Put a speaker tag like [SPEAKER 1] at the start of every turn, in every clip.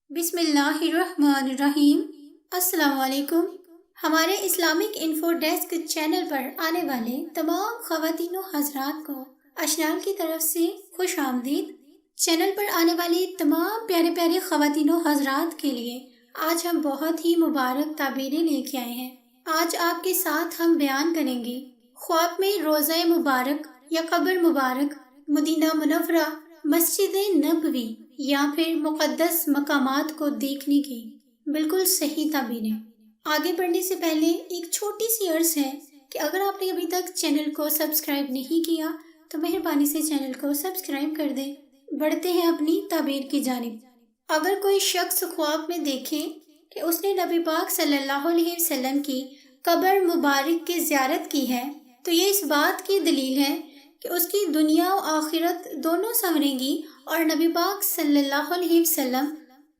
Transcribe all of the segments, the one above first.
[SPEAKER 1] بسم اللہ الرحمن الرحیم۔ السلام علیکم۔ ہمارے اسلامک انفو ڈیسک چینل پر آنے والے تمام خواتین و حضرات کو اشنال کی طرف سے خوش آمدید۔ چینل پر آنے والی تمام پیارے پیارے خواتین و حضرات کے لیے آج ہم بہت ہی مبارک تعبیریں لے کے آئے ہیں۔ آج آپ کے ساتھ ہم بیان کریں گے خواب میں روضہ مبارک یا قبر مبارک، مدینہ منورہ، مسجد نبوی یا پھر مقدس مقامات کو دیکھنے کی بالکل صحیح تعبیریں۔ آگے بڑھنے سے پہلے ایک چھوٹی سی عرض ہے کہ اگر آپ نے ابھی تک چینل کو سبسکرائب نہیں کیا تو مہربانی سے چینل کو سبسکرائب کر دیں۔ بڑھتے ہیں اپنی تعبیر کی جانب۔ اگر کوئی شخص خواب میں دیکھے کہ اس نے نبی پاک صلی اللہ علیہ وسلم کی قبر مبارک کی زیارت کی ہے تو یہ اس بات کی دلیل ہے کہ اس کی دنیا و آخرت دونوں سنوریں گی اور نبی پاک صلی اللہ علیہ وسلم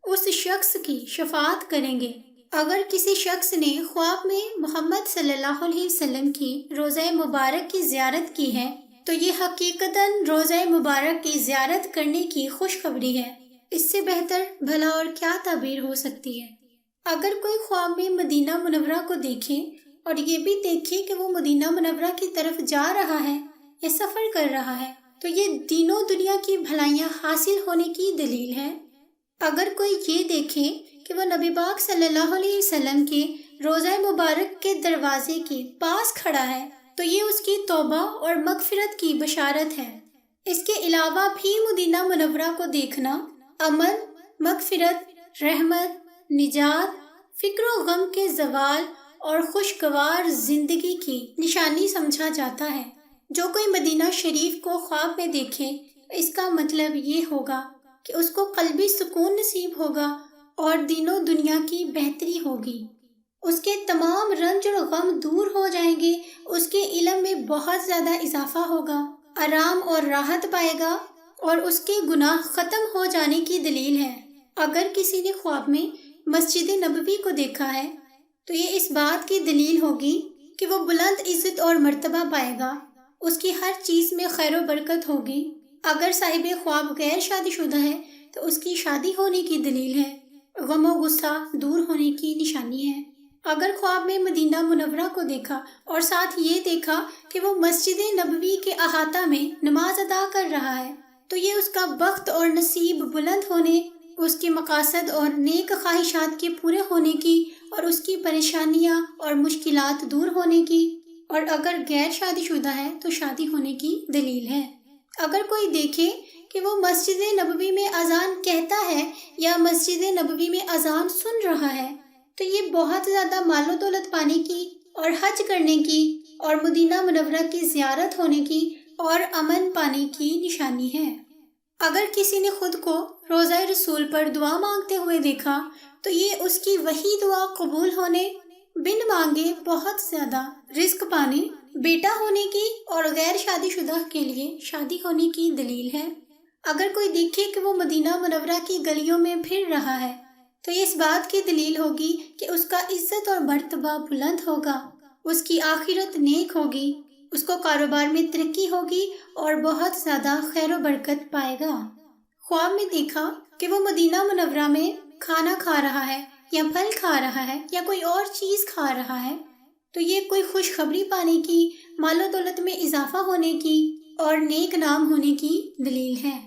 [SPEAKER 1] اس شخص کی شفاعت کریں گے۔ اگر کسی شخص نے خواب میں محمد صلی اللہ علیہ وسلم کی روضہ مبارک کی زیارت کی ہے تو یہ حقیقتاً روضہ مبارک کی زیارت کرنے کی خوشخبری ہے۔ اس سے بہتر بھلا اور کیا تعبیر ہو سکتی ہے۔ اگر کوئی خواب میں مدینہ منورہ کو دیکھے اور یہ بھی دیکھے کہ وہ مدینہ منورہ کی طرف جا رہا ہے یا سفر کر رہا ہے تو یہ دینوں دنیا کی بھلائیاں حاصل ہونے کی دلیل ہے۔ اگر کوئی یہ دیکھے کہ وہ نبی پاک صلی اللہ علیہ وسلم کے روضہ مبارک کے دروازے کے پاس کھڑا ہے تو یہ اس کی توبہ اور مغفرت کی بشارت ہے۔ اس کے علاوہ بھی مدینہ منورہ کو دیکھنا امن، مغفرت، رحمت، نجات، فکر و غم کے زوال اور خوشگوار زندگی کی نشانی سمجھا جاتا ہے۔ جو کوئی مدینہ شریف کو خواب میں دیکھے اس کا مطلب یہ ہوگا کہ اس کو قلبی سکون نصیب ہوگا اور دین و دنیا کی بہتری ہوگی۔ اس کے تمام رنج اور غم دور ہو جائیں گے، اس کے علم میں بہت زیادہ اضافہ ہوگا، آرام اور راحت پائے گا اور اس کے گناہ ختم ہو جانے کی دلیل ہے۔ اگر کسی نے خواب میں مسجد نبوی کو دیکھا ہے تو یہ اس بات کی دلیل ہوگی کہ وہ بلند عزت اور مرتبہ پائے گا، اس کی ہر چیز میں خیر و برکت ہوگی۔ اگر صاحب خواب غیر شادی شدہ ہے تو اس کی شادی ہونے کی دلیل ہے، غم و غصہ دور ہونے کی نشانی ہے۔ اگر خواب میں مدینہ منورہ کو دیکھا اور ساتھ یہ دیکھا کہ وہ مسجد نبوی کے احاطہ میں نماز ادا کر رہا ہے تو یہ اس کا بخت اور نصیب بلند ہونے، اس کے مقاصد اور نیک خواہشات کے پورے ہونے کی اور اس کی پریشانیاں اور مشکلات دور ہونے کی، اور اگر غیر شادی شدہ ہے تو شادی ہونے کی دلیل ہے۔ اگر کوئی دیکھے کہ وہ مسجد نبوی میں اذان کہتا ہے یا مسجد نبوی میں اذان سن رہا ہے تو یہ بہت زیادہ مال و دولت پانے کی اور حج کرنے کی اور مدینہ منورہ کی زیارت ہونے کی اور امن پانے کی نشانی ہے۔ اگر کسی نے خود کو روضہ رسول پر دعا مانگتے ہوئے دیکھا تو یہ اس کی وہی دعا قبول ہونے، بن مانگے بہت زیادہ رزق پانے، بیٹا ہونے کی اور غیر شادی شدہ کے لیے شادی ہونے کی دلیل ہے۔ اگر کوئی دیکھے کہ وہ مدینہ منورہ کی گلیوں میں پھر رہا ہے تو یہ اس بات کی دلیل ہوگی کہ اس کا عزت اور مرتبہ بلند ہوگا، اس کی آخرت نیک ہوگی، اس کو کاروبار میں ترقی ہوگی اور بہت زیادہ خیر و برکت پائے گا۔ خواب میں دیکھا کہ وہ مدینہ منورہ میں کھانا کھا رہا ہے یا پھل کھا رہا ہے یا کوئی اور چیز کھا رہا ہے تو یہ کوئی خوشخبری پانے کی، مال و دولت میں اضافہ ہونے کی اور نیک نام ہونے کی دلیل ہے۔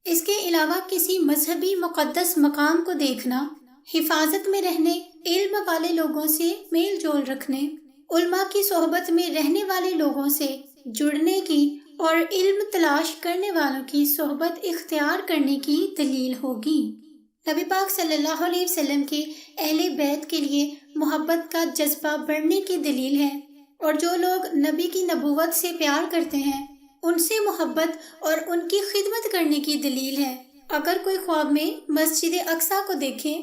[SPEAKER 1] اس کے علاوہ کسی مذہبی مقدس مقام کو دیکھنا، حفاظت میں رہنے، علم والے لوگوں سے میل جول رکھنے، علماء کی صحبت میں رہنے والے لوگوں سے جڑنے کی اور علم تلاش کرنے والوں کی صحبت اختیار کرنے کی دلیل ہوگی۔ نبی پاک صلی اللہ علیہ وسلم کے اہل بیت کے لیے محبت کا جذبہ بڑھنے کی دلیل ہے، اور جو لوگ نبی کی نبوت سے پیار کرتے ہیں ان سے محبت اور ان کی خدمت کرنے کی دلیل ہے۔ اگر کوئی خواب میں مسجد اقصیٰ کو دیکھے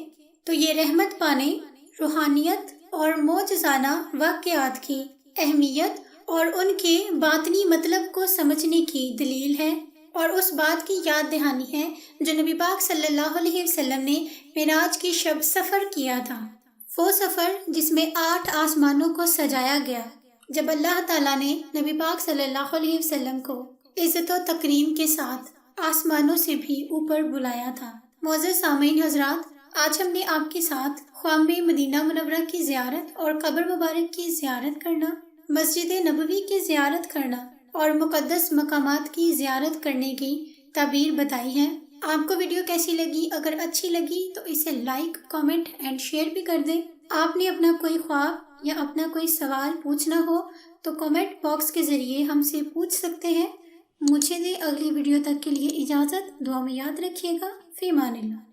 [SPEAKER 1] تو یہ رحمت پانے، روحانیت اور معجزانہ واقعات کی اہمیت اور ان کے باطنی مطلب کو سمجھنے کی دلیل ہے، اور اس بات کی یاد دہانی ہے جو نبی پاک صلی اللہ علیہ وسلم نے معراج کی شب سفر کیا تھا، وہ سفر جس میں 8 آسمانوں کو سجایا گیا، جب اللہ تعالیٰ نے نبی پاک صلی اللہ علیہ وسلم کو عزت و تکریم کے ساتھ آسمانوں سے بھی اوپر بلایا تھا۔ معزز سامعین حضرات، آج ہم نے آپ کے ساتھ خامب مدینہ منورہ کی زیارت اور قبر مبارک کی زیارت کرنا، مسجد نبوی کی زیارت کرنا اور مقدس مقامات کی زیارت کرنے کی تعبیر بتائی ہے۔ آپ کو ویڈیو کیسی لگی؟ اگر اچھی لگی تو اسے لائک، کامنٹ اینڈ شیئر بھی کر دیں۔ آپ نے اپنا کوئی خواب یا اپنا کوئی سوال پوچھنا ہو تو کامنٹ باکس کے ذریعے ہم سے پوچھ سکتے ہیں۔ مجھے دے اگلی ویڈیو تک کے لیے اجازت، دعا میں یاد رکھیے گا۔ فی امان اللہ۔